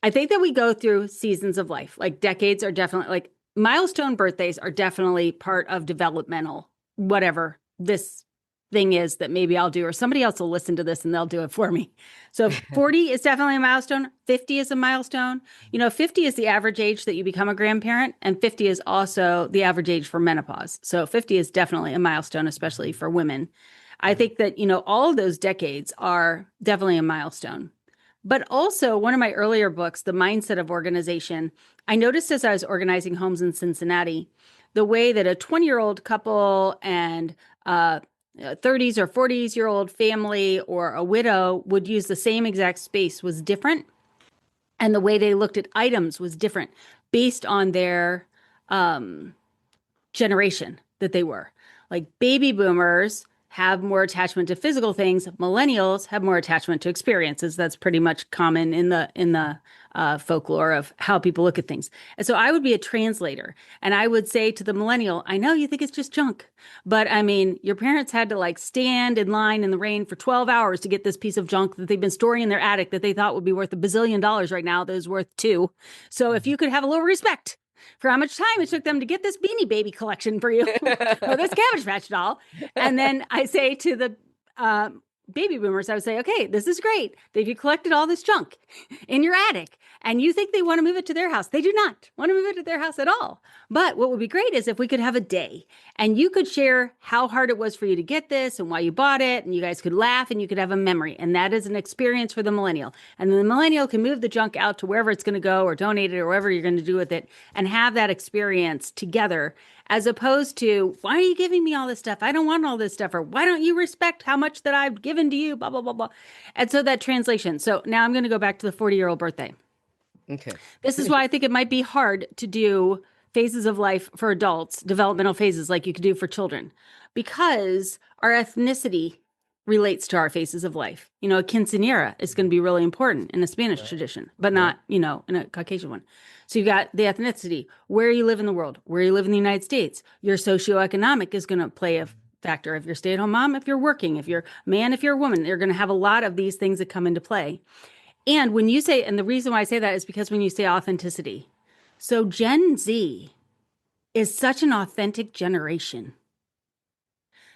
I think that we go through seasons of life. Like decades are definitely like milestone birthdays are definitely part of developmental, whatever this thing is that maybe I'll do, or somebody else will listen to this and they'll do it for me. So 40 is definitely a milestone. 50 is a milestone. 50 is the average age that you become a grandparent, and 50 is also the average age for menopause. So 50 is definitely a milestone, especially for women. I think that, all of those decades are definitely a milestone. But also, one of my earlier books, The Mindset of Organization, I noticed as I was organizing homes in Cincinnati, the way that a 20-year-old couple and 30s or 40s-year-old family or a widow would use the same exact space was different. And the way they looked at items was different based on their um, generation that they were. Like baby boomers have more attachment to physical things. Millennials have more attachment to experiences. That's pretty much common in the folklore of how people look at things. And so I would be a translator, and I would say to the millennial, "I know you think it's just junk, but I mean, your parents had to like stand in line in the rain for 12 hours to get this piece of junk that they've been storing in their attic that they thought would be worth $1 billion right now. That is worth two. So if you could have a little respect for how much time it took them to get this Beanie Baby collection for you or this Cabbage Patch doll." And then I say to the baby boomers, I would say, okay, this is great. If you collected all this junk in your attic and you think they want to move it to their house, they do not want to move it to their house at all. But what would be great is if we could have a day and you could share how hard it was for you to get this and why you bought it, and you guys could laugh and you could have a memory. And that is an experience for the millennial. And then the millennial can move the junk out to wherever it's going to go or donate it or whatever you're going to do with it and have that experience together, as opposed to, why are you giving me all this stuff? I don't want all this stuff. Or why don't you respect how much that I've given to you? Blah, blah, blah, blah. And so that translation. So now I'm going to go back to the 40-year-old birthday. Okay. This is why I think it might be hard to do phases of life for adults, developmental phases like you could do for children, because our ethnicity relates to our phases of life. A quinceanera is going to be really important in a Spanish tradition, but not, in a Caucasian one. So you got the ethnicity, where you live in the world, where you live in the United States. Your socioeconomic is going to play a factor. If you're a stay-at-home mom, if you're working, if you're a man, if you're a woman, you're going to have a lot of these things that come into play. And when you say, and the reason why I say that is because when you say authenticity, so Gen Z is such an authentic generation.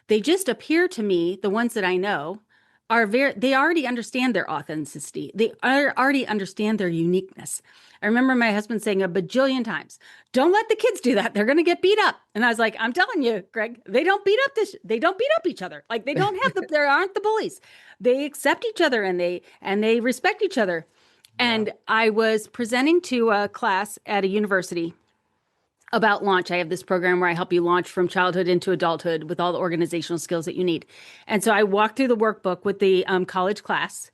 They just appear to me, the ones that I know, they already understand their authenticity. They already understand their uniqueness. I remember my husband saying a bajillion times, don't let the kids do that. They're going to get beat up. And I was like, I'm telling you, Greg, they don't beat up each other. Like they don't have there aren't the bullies. They accept each other and they respect each other. And I was presenting to a class at a university about launch. I have this program where I help you launch from childhood into adulthood with all the organizational skills that you need. And so I walked through the workbook with the college class,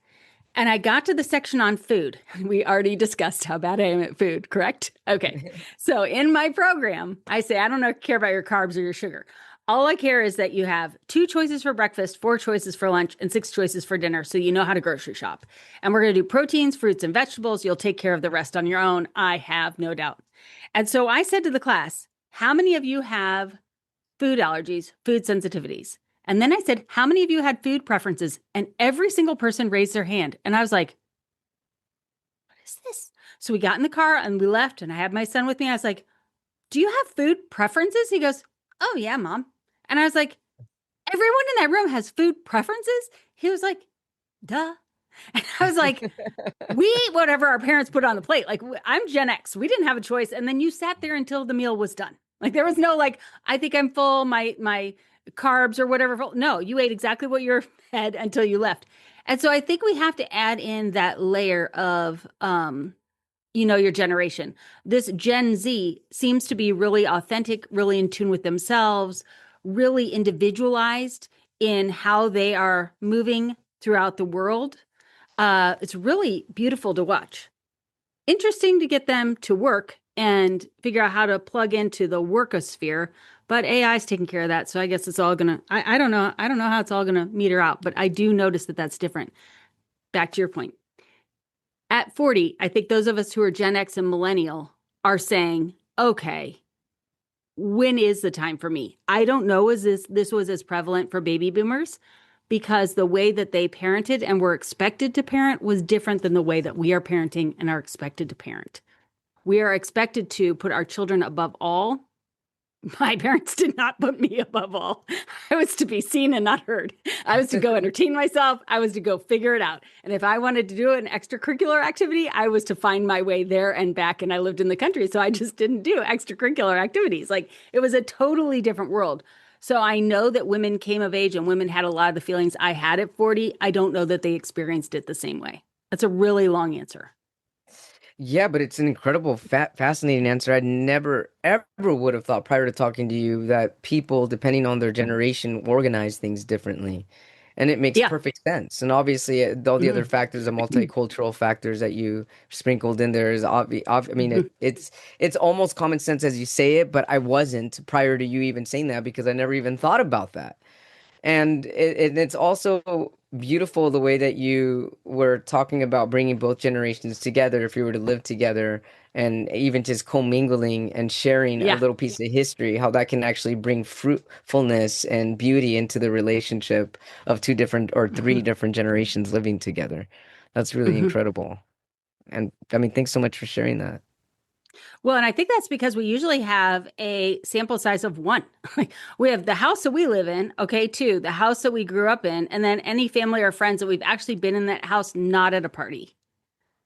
and I got to the section on food. We already discussed how bad I am at food, correct? Okay. So in my program, I say, I don't care about your carbs or your sugar. All I care is that you have 2 choices for breakfast, 4 choices for lunch, and 6 choices for dinner, so you know how to grocery shop. And we're going to do proteins, fruits, and vegetables. You'll take care of the rest on your own. I have no doubt. And so I said to the class, how many of you have food allergies, food sensitivities? And then I said, how many of you had food preferences? And every single person raised their hand. And I was like, what is this? So we got in the car and we left, and I had my son with me. I was like, do you have food preferences? He goes, oh, yeah, mom. And I was like, everyone in that room has food preferences? He was like, duh. And I was like, we eat whatever our parents put on the plate. Like, I'm Gen X. We didn't have a choice. And then you sat there until the meal was done. Like, there was no, like, I think I'm full, my carbs or whatever. No, you ate exactly what you had until you left. And so I think we have to add in that layer of, your generation. This Gen Z seems to be really authentic, really in tune with themselves, really individualized in how they are moving throughout the world. It's really beautiful to watch. Interesting to get them to work and figure out how to plug into the workosphere, but AI is taking care of that. So I guess it's all gonna. I don't know. I don't know how it's all gonna meter out, but I do notice that that's different. Back to your point. At 40, I think those of us who are Gen X and millennial are saying, okay, when is the time for me? I don't know as this was as prevalent for baby boomers because the way that they parented and were expected to parent was different than the way that we are parenting and are expected to parent. We are expected to put our children above all. My parents did not put me above all. I was to be seen and not heard. I was to go entertain myself. I was to go figure it out. And if I wanted to do an extracurricular activity, I was to find my way there and back. And I lived in the country, so I just didn't do extracurricular activities. Like, it was a totally different world. So I know that women came of age and women had a lot of the feelings I had at 40. I don't know that they experienced it the same way. That's a really long answer. Yeah, but it's an incredible, fascinating answer. I never, ever would have thought prior to talking to you that people, depending on their generation, organize things differently. And it makes Yeah. perfect sense. And obviously, all the other Mhm. factors, the multicultural factors that you sprinkled in there is obvious. I mean, Mhm. it's almost common sense as you say it, but I wasn't prior to you even saying that because I never even thought about that. And it's also beautiful the way that you were talking about bringing both generations together if you were to live together and even just commingling and sharing a Yeah. little piece of history, how that can actually bring fruitfulness and beauty into the relationship of two different or three Mhm. different generations living together. That's really Mhm. incredible. And I mean, thanks so much for sharing that. Well, and I think that's because we usually have a sample size of one. We have the house that we live in, okay, two, the house that we grew up in, and then any family or friends that we've actually been in that house, not at a party.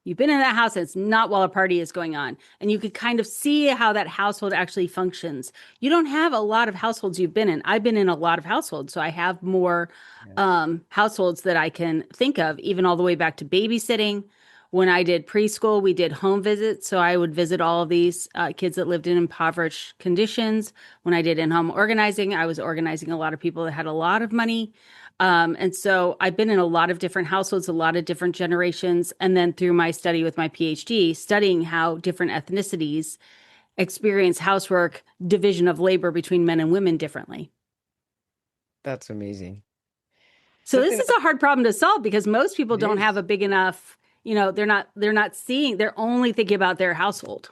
You've been in that house and it's not while a party is going on. And you could kind of see how that household actually functions. You don't have a lot of households you've been in. I've been in a lot of households, so I have more Yeah. households that I can think of, even all the way back to babysitting. When I did preschool, we did home visits. So I would visit all of these kids that lived in impoverished conditions. When I did in-home organizing, I was organizing a lot of people that had a lot of money. And so I've been in a lot of different households, a lot of different generations. And then through my study with my PhD, studying how different ethnicities experience housework, division of labor between men and women differently. That's amazing. So this Something is else a hard problem to solve because most people it don't have is. a big enough, they're not seeing, they're only thinking about their household.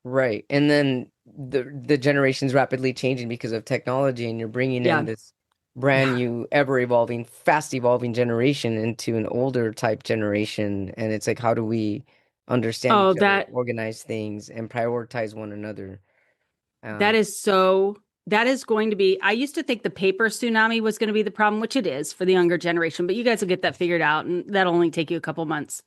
Right. And then the generation's rapidly changing because of technology, and you're bringing in Yeah. this brand Yeah. new, ever evolving, fast evolving generation into an older type generation. And it's like, how do we understand Oh, each other, organize things, and prioritize one another? that Um, is so, that is going to be, I used to think the paper tsunami was going to be the problem, which it is for the younger generation, but you guys will get that figured out and that'll only take you a couple months.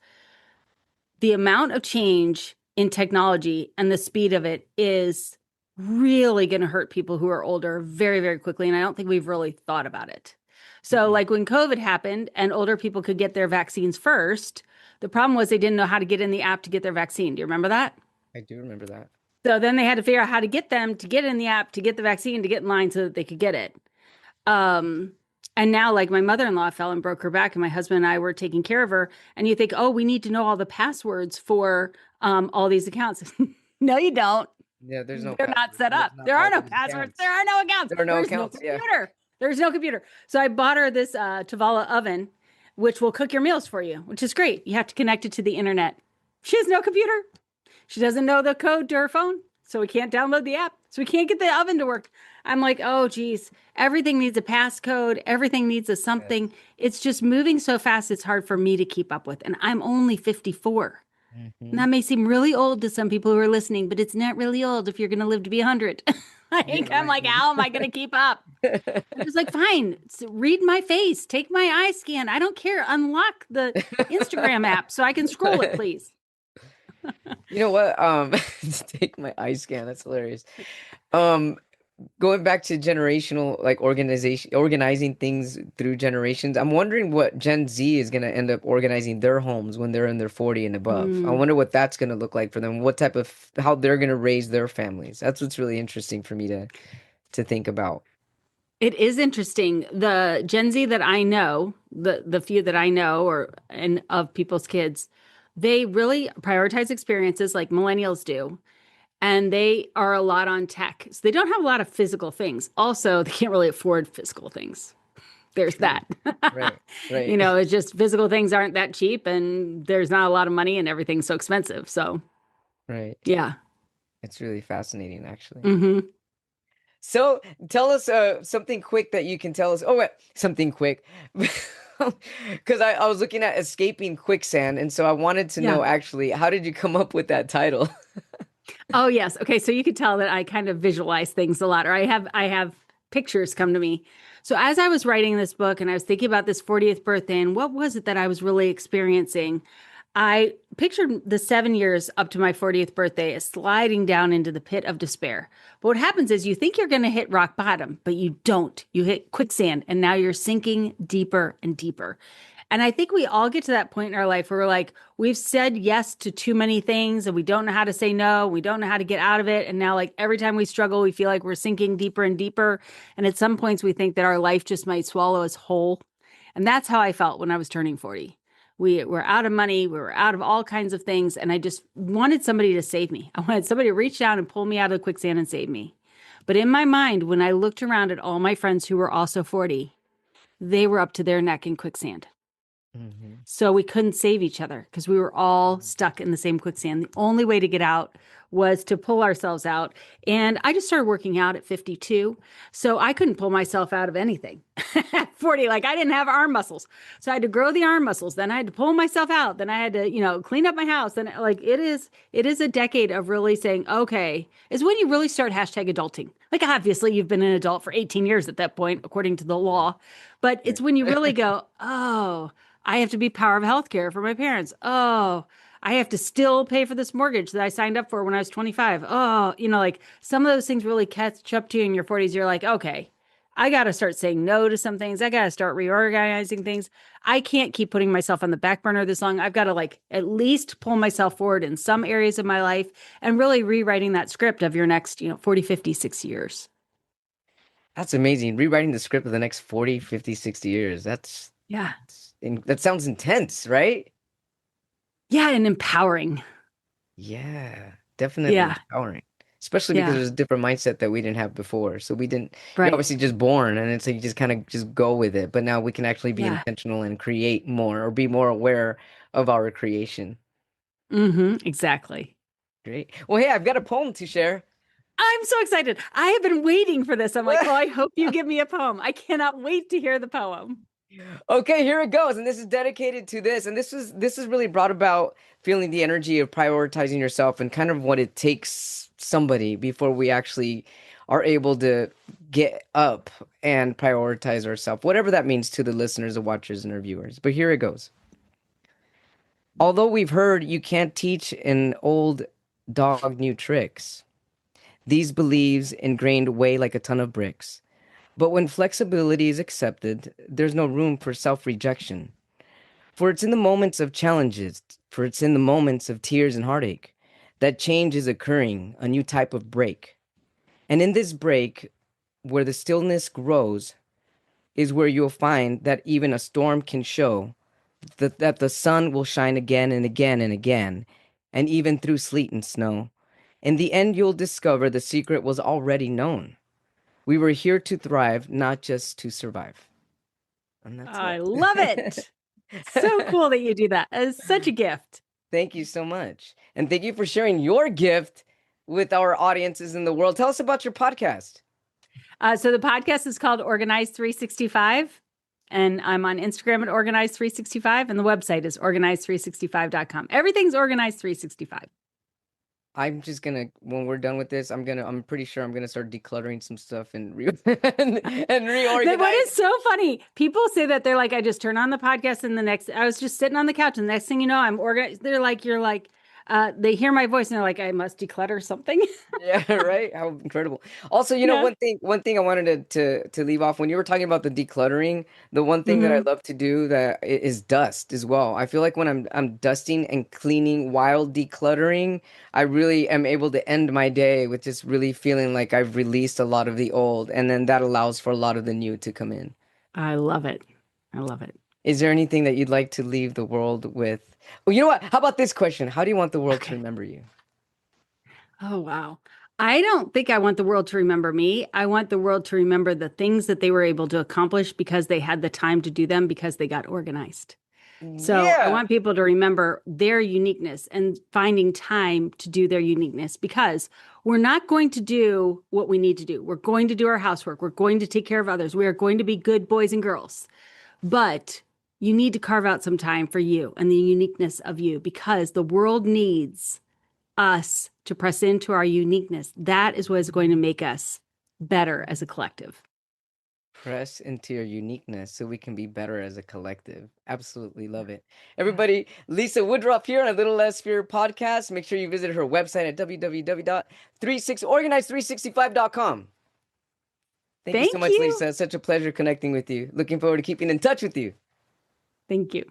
The amount of change in technology and the speed of it is really going to hurt people who are older very, very quickly. And I don't think we've really thought about it. So, mm-mm, like when COVID happened and older people could get their vaccines first, the problem was they didn't know how to get in the app to get their vaccine. Do you remember that? I do remember that. So then they had to figure out how to get them to get in the app to get the vaccine to get in line so that they could get it. Um, and now, like my mother-in-law fell and broke her back, and my husband and I were taking care of her. And you think, oh, we need to know all the passwords for all these accounts. No, you don't. Yeah, there's no They're not passwords. set There's up. not There are all no those passwords. There accounts. are no accounts. There are no There's no accounts. Yeah. computer. There's no computer. So I bought her this Tavala oven, which will cook your meals for you, which is great. You have to connect it to the internet. She has no computer. She doesn't know the code to her phone, so we can't download the app. So we can't get the oven to work. I'm like, oh, geez, everything needs a passcode. Everything needs a Yes. something. It's just moving so fast, it's hard for me to keep up with. And I'm only 54. And that may seem really old to some people who are listening, but it's not really old if you're going to live to be 100. Yeah, I'm like, how am I going to keep up? I'm just like, fine, read my face, take my eye scan. I don't care. Unlock the Instagram app so I can scroll it, please. You know what? Take my eye scan. That's hilarious. Um, Going back to generational, like organizing things through generations. I'm wondering what Gen Z is going to end up organizing their homes when they're in their 40 and above. I wonder what that's going to look like for them. What type of how they're going to raise their families. That's what's really interesting for me to think about. It is interesting. The Gen Z that I know, the few that I know or and of people's kids, they really prioritize experiences like millennials do. And they are a lot on tech. So they don't have a lot of physical things. Also, they can't really afford physical things. There's True. that. Right. Right. It's just physical things aren't that cheap and there's not a lot of money and everything's so expensive. So, Right. yeah. It's really fascinating, actually. Mm-hmm. So tell us something quick that you can tell us. Oh, wait, something quick. Because I was looking at escaping quicksand, and so I wanted to Yeah. know actually, how did you come up with that title? Oh, yes. Okay. So you could tell that I kind of visualize things a lot, or I have pictures come to me. So as I was writing this book and I was thinking about this 40th birthday and what was it that I was really experiencing, I pictured the 7 years up to my 40th birthday as sliding down into the pit of despair. But what happens is you think you're going to hit rock bottom, but you don't. You hit quicksand and now you're sinking deeper and deeper. And I think we all get to that point in our life where we're like, we've said yes to too many things and we don't know how to say no. We don't know how to get out of it. And now, like, every time we struggle, we feel like we're sinking deeper and deeper. And at some points, we think that our life just might swallow us whole. And that's how I felt when I was turning 40. We were out of money. We were out of all kinds of things. And I just wanted somebody to save me. I wanted somebody to reach down and pull me out of the quicksand and save me. But in my mind, when I looked around at all my friends who were also 40, they were up to their neck in quicksand. Hmm. So we couldn't save each other because we were all stuck in the same quicksand. The only way to get out was to pull ourselves out. And I just started working out at 52. So I couldn't pull myself out of anything at 40. Like, I didn't have arm muscles. So I had to grow the arm muscles. Then I had to pull myself out. Then I had to, clean up my house. And like, it is a decade of really saying, okay, is when you really start hashtag adulting. Like, obviously you've been an adult for 18 years at that point, according to the law. But it's when you really go, oh, I have to be power of healthcare for my parents. Oh, I have to still pay for this mortgage that I signed up for when I was 25. Oh, like some of those things really catch up to you in your 40s. You're like, okay, I got to start saying no to some things. I got to start reorganizing things. I can't keep putting myself on the back burner this long. I've got to like at least pull myself forward in some areas of my life and really rewriting that script of your next, 40, 50, 60 years. That's amazing. Rewriting the script of the next 40, 50, 60 years. Yeah. That sounds intense, right? Yeah. And empowering. Yeah, definitely Yeah. empowering. Especially because Yeah. there's a different mindset that we didn't have before. So you're Right. obviously just born and it's like you just kind of just go with it. But now we can actually be Yeah. intentional and create more or be more aware of our creation. Mm-hmm. Exactly. Great. Well, hey, I've got a poem to share. I'm so excited. I have been waiting for this. I'm like, oh, I hope you give me a poem. I cannot wait to hear the poem. Okay, here it goes. And this is dedicated to this. And this is really brought about feeling the energy of prioritizing yourself and kind of what it takes somebody before we actually are able to get up and prioritize ourselves, whatever that means to the listeners, the watchers, and our viewers. But here it goes. Although we've heard you can't teach an old dog new tricks, these beliefs ingrained weigh like a ton of bricks. But when flexibility is accepted, there's no room for self rejection. For it's in the moments of challenges, for it's in the moments of tears and heartache, that change is occurring, a new type of break. And in this break, where the stillness grows, is where you'll find that even a storm can show that the sun will shine again and again and again, and even through sleet and snow. In the end, you'll discover the secret was already known. We were here to thrive, not just to survive. And that's I it. love it. So cool that you do that. It's such a gift. Thank you so much. And thank you for sharing your gift with our audiences in the world. Tell us about your podcast. So the podcast is called Organize 365. And I'm on Instagram at Organize365, and the website is organize365.com. Everything's Organize365. I'm just gonna, when we're done with this, I'm pretty sure I'm gonna start decluttering some stuff and and reorganize. What is so funny? People say that they're like, I just turn on the podcast and I was just sitting on the couch and the next thing you know, I'm organized. They're like, they hear my voice and they're like, I must declutter something. Yeah, right. How incredible. Also, one thing I wanted to leave off when you were talking about the decluttering, the one thing that I love to do is dust as well. I feel like when I'm dusting and cleaning while decluttering, I really am able to end my day with just really feeling like I've released a lot of the old, and then that allows for a lot of the new to come in. I love it. I love it. Is there anything that you'd like to leave the world with? Well, you know what? How about this question? How do you want the world to remember you? Oh, wow. I don't think I want the world to remember me. I want the world to remember the things that they were able to accomplish because they had the time to do them because they got organized. So I want people to remember their uniqueness and finding time to do their uniqueness, because we're not going to do what we need to do. We're going to do our housework. We're going to take care of others. We are going to be good boys and girls. But you need to carve out some time for you and the uniqueness of you, because the world needs us to press into our uniqueness. That is what is going to make us better as a collective. Press into your uniqueness so we can be better as a collective. Absolutely love it. Everybody, Lisa Woodruff here on A Little Less Fear podcast. Make sure you visit her website at www.organize365.com. Thank you so much, Lisa. It's such a pleasure connecting with you. Looking forward to keeping in touch with you. Thank you.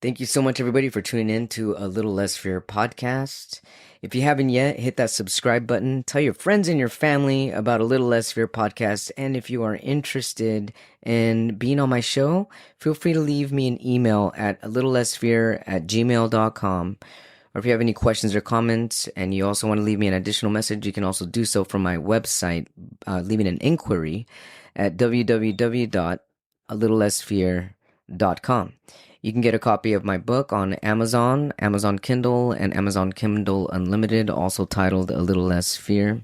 Thank you so much, everybody, for tuning in to A Little Less Fear podcast. If you haven't yet, hit that subscribe button. Tell your friends and your family about A Little Less Fear podcast. And if you are interested in being on my show, feel free to leave me an email at alittlelessfear@gmail.com. Or if you have any questions or comments and you also want to leave me an additional message, you can also do so from my website, leaving an inquiry at www.alittlelessfear.com. You can get a copy of my book on Amazon, Amazon Kindle, and Amazon Kindle Unlimited, also titled A Little Less Fear.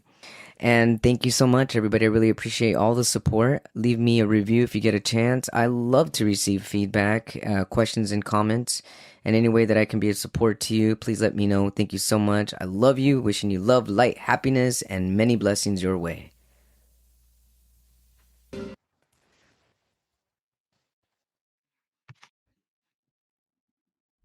And thank you so much, everybody. I really appreciate all the support. Leave me a review if you get a chance. I love to receive feedback, questions, and comments. And any way that I can be of support to you, please let me know. Thank you so much. I love you. Wishing you love, light, happiness, and many blessings your way.